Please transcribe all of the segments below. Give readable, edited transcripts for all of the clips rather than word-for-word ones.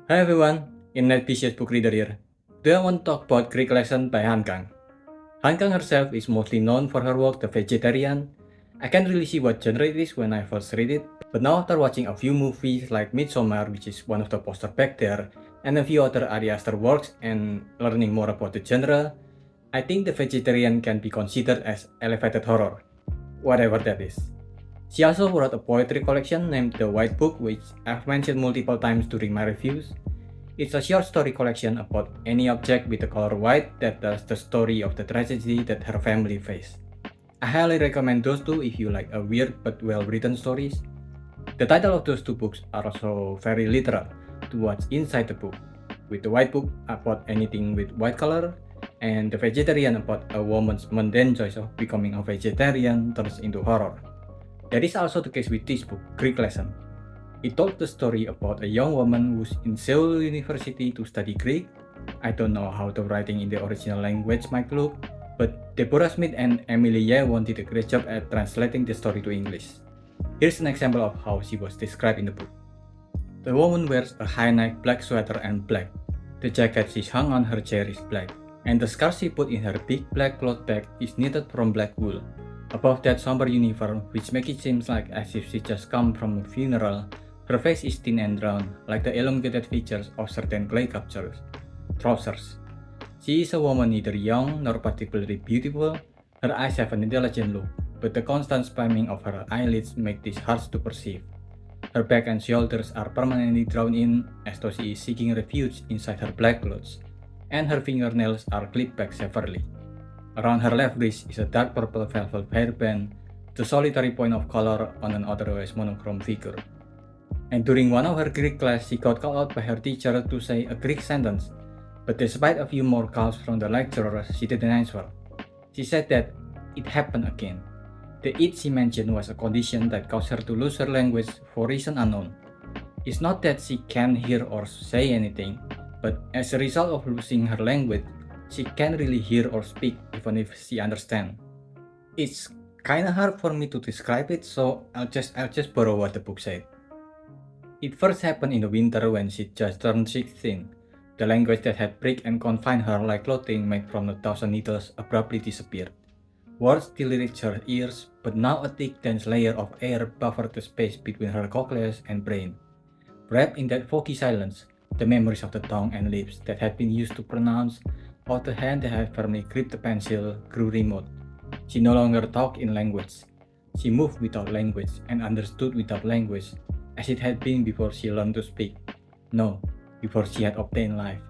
Hi everyone, Internet Vicious Book Reader here. Today I want to talk about Greek Lesson by Han Kang. Han Kang herself is mostly known for her work The Vegetarian. I can't really see what genre it is when I first read it, but now after watching a few movies like Midsommar, which is one of the poster back there, and a few other Ari Aster works and learning more about the genre, I think The Vegetarian can be considered as elevated horror, whatever that is. She also wrote a poetry collection named The White Book, which I've mentioned multiple times during my reviews. It's a short story collection about any object with the color white that tells the story of the tragedy that her family faced. I highly recommend those two if you like a weird but well written stories. The title of those two books are also very literal to what's inside the book, with the white book about anything with white color, and the vegetarian about a woman's mundane choice of becoming a vegetarian turns into horror. That is also the case with this book, Greek Lesson. It told the story about a young woman who's in Seoul University to study Greek. I don't know how the writing in the original language might look, but Deborah Smith and Emily Yewon did a great job at translating the story to English. Here's an example of how she was described in the book. The woman wears a high-neck black sweater and black. The jacket she's hung on her chair is black, and the scarf she put in her big black cloth bag is knitted from black wool. Above that somber uniform, which makes it seem like as if she just come from a funeral, her face is thin and round, like the elongated features of certain clay sculptures. Trousers. She is a woman neither young nor particularly beautiful. Her eyes have an intelligent look, but the constant spamming of her eyelids make this hard to perceive. Her back and shoulders are permanently drawn in as though she is seeking refuge inside her black clothes, and her fingernails are clipped back severely. Around her left wrist is a dark purple velvet hairband, the solitary point of color on an otherwise monochrome figure. And during one of her Greek class, she got called out by her teacher to say a Greek sentence, but despite a few more calls from the lecturer, she didn't answer. She said that it happened again. The it she mentioned was a condition that caused her to lose her language for reason unknown. It's not that she can't hear or say anything, but as a result of losing her language, she can't really hear or speak even if she understands. It's kinda hard for me to describe it, so I'll just borrow what the book said. It first happened in the winter when she just turned 16. The language that had pricked and confined her like clothing made from a thousand needles abruptly disappeared. Words still reached her ears, but now a thick dense layer of air buffered the space between her cochlears and brain. Wrapped in that foggy silence, the memories of the tongue and lips that had been used to pronounce, or the hand that had firmly gripped the pencil, grew remote. She no longer talked in language. She moved without language and understood without language, as it had been before she learned to speak. No, before she had obtained life.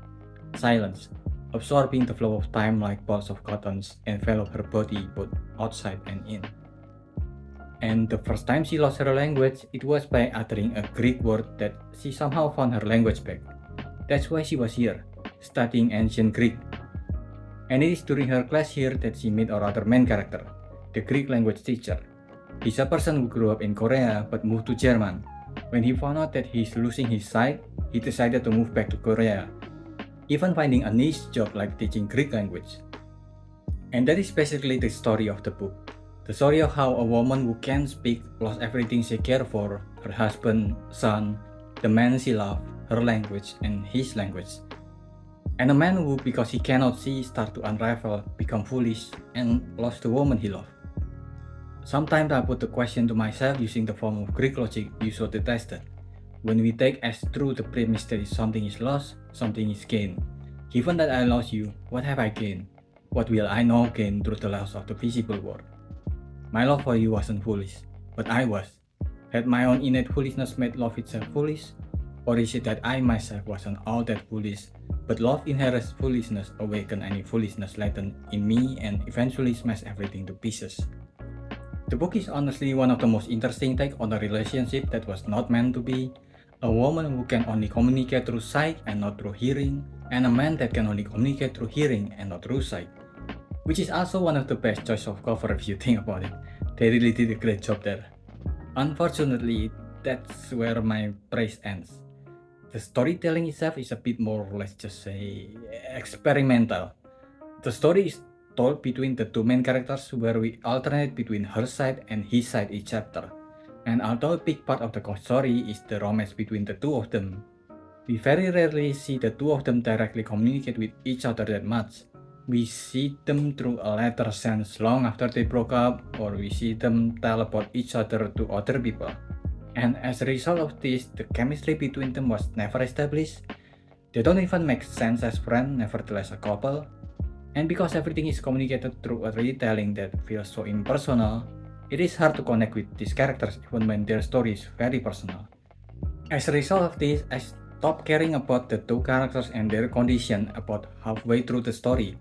Silence, absorbing the flow of time like balls of cottons, enveloped her body both outside and in. And the first time she lost her language, it was by uttering a Greek word that she somehow found her language back. That's why she was here, studying ancient Greek. And it is during her class here that she met our other main character, the Greek language teacher. He's a person who grew up in Korea but moved to German. When he found out that he's losing his sight, he decided to move back to Korea, even finding a niche job like teaching Greek language. And that is basically the story of the book. The story of how a woman who can't speak lost everything she cared for, her husband, son, the man she loved, her language, and his language. And a man who, because he cannot see, start to unravel, become foolish, and lost the woman he loved. Sometimes I put the question to myself using the form of Greek logic you so detested. When we take as true the premise that if something is lost, something is gained. Given that I lost you, what have I gained? What will I now gain through the loss of the visible world? My love for you wasn't foolish, but I was. Had my own innate foolishness made love itself foolish? Or is it that I myself wasn't all that foolish, but love inherent foolishness awakened any foolishness latent in me and eventually smashed everything to pieces? The book is honestly one of the most interesting take on a relationship that was not meant to be, a woman who can only communicate through sight and not through hearing, and a man that can only communicate through hearing and not through sight. Which is also one of the best choice of cover if you think about it. They really did a great job there. Unfortunately, that's where my praise ends. The storytelling itself is a bit more, let's just say, experimental. The story is told between the two main characters where we alternate between her side and his side each chapter. And although a big part of the story is the romance between the two of them, We very rarely see the two of them directly communicate with each other that much. We see them through a letter sent long after they broke up, or we see them tell about each other to other people. And as a result of this, the chemistry between them was never established. They don't even make sense as friends, nevertheless a couple. And because everything is communicated through a retelling that feels so impersonal, it is hard to connect with these characters even when their story is very personal. As a result of this, I stopped caring about the two characters and their condition about halfway through the story.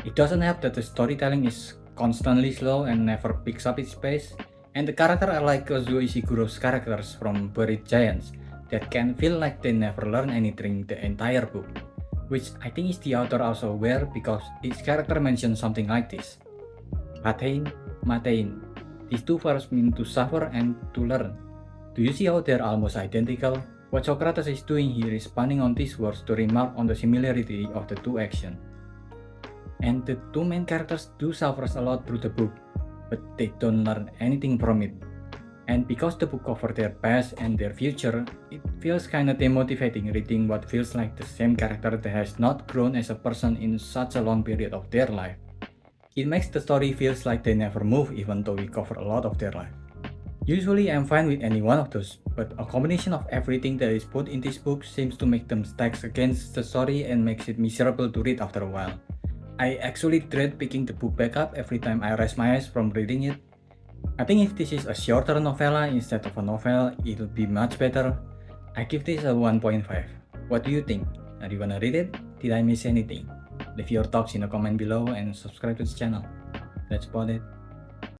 It doesn't help that the storytelling is constantly slow and never picks up its pace, and the characters are like Kazuo Ishiguro's characters from Buried Giants that can feel like they never learn anything the entire book, which I think is the author also aware because each character mentions something like this. Patein, Matein. These two verbs mean to suffer and to learn. Do you see how they're almost identical? What Socrates is doing here is punning on these words to remark on the similarity of the two actions. And the two main characters do suffer a lot through the book, but they don't learn anything from it. And because the book covers their past and their future, it feels kinda demotivating reading what feels like the same character that has not grown as a person in such a long period of their life. It makes the story feels like they never move even though we cover a lot of their life. Usually I'm fine with any one of those, but a combination of everything that is put in this book seems to make them stack against the story and makes it miserable to read after a while. I actually dread picking the book back up every time I raise my eyes from reading it. I think if this is a shorter novella instead of a novel, it'll be much better. I give this a 1.5. What do you think? Are you gonna read it? Did I miss anything? Leave your thoughts in the comment below and subscribe to this channel. That's about it.